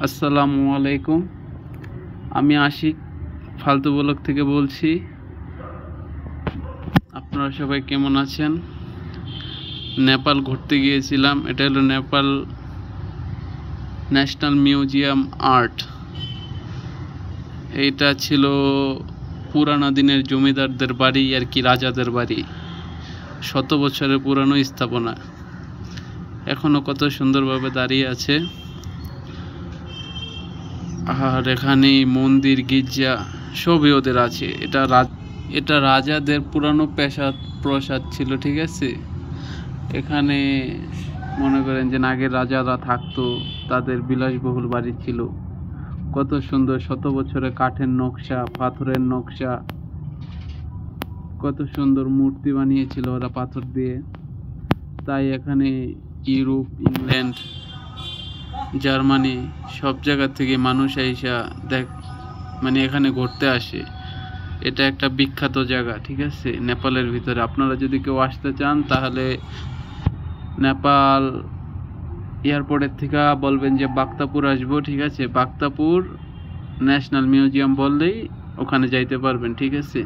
আসসালামু আলাইকুম। আমি আশিক ফালতু ব্লগ থেকে বলছি। আপনারা সবাই কেমন আছেন? নেপাল ঘুরতে গিয়েছিলাম। এটা হলো নেপাল ন্যাশনাল মিউজিয়াম আর্ট। এইটা ছিল পুরানো দিনের জমিদারদের বাড়ি আর কি, রাজাদের বাড়ি। 100 বছরের পুরানো স্থাপনা, এখনো কত সুন্দরভাবে দাঁড়িয়ে আছে। আর এখানে মন্দির, গির্জা সবই ওদের আছে। এটা রাজাদের পুরানো প্রাসাদ ছিল, ঠিক আছে। এখানে মনে করেন যে আগের রাজারা থাকতো, তাদের বিলাসবহুল বাড়ি ছিল। কত সুন্দর, 100 বছরের কাঠের নকশা, পাথরের নকশা, কত সুন্দর মূর্তি বানিয়েছিল ওরা পাথর দিয়ে। তাই এখানে ইউরোপ, ইংল্যান্ড, জার্মানি সব জায়গা থেকে মানুষ আইসা এখানে ঘুরতে আসে। এটা একটা বিখ্যাত জায়গা, ঠিক আছে, নেপালের ভিতরে। আপনারা যদি কেউ আসতে চান তাহলে নেপাল এয়ারপোর্টের থেকে বলবেন যে বাক্তাপুর আসবো, ঠিক আছে। বাক্তাপুর ন্যাশনাল মিউজিয়াম বললেই ওখানে যাইতে পারবেন, ঠিক আছে।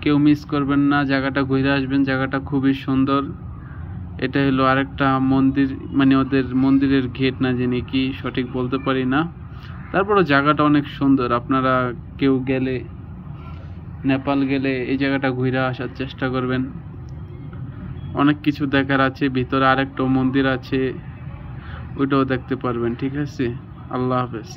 কেউ মিস করবেন না, জায়গাটা ঘুরে আসবেন। জায়গাটা খুবই সুন্দর। এটা হলো আরেকটা মন্দির, ওদের মন্দিরের গেট না জানি কি, সঠিক বলতে পারি না। তারপরে জায়গাটা অনেক সুন্দর। আপনারা কেউ গেলে, নেপাল গেলে এই জায়গাটা ঘুরে আসার চেষ্টা করবেন। অনেক কিছু দেখার আছে। ভিতরে আরেকটা মন্দির আছে, ওইটাও দেখতে পারবেন, ঠিক আছে। আল্লাহ হাফেজ।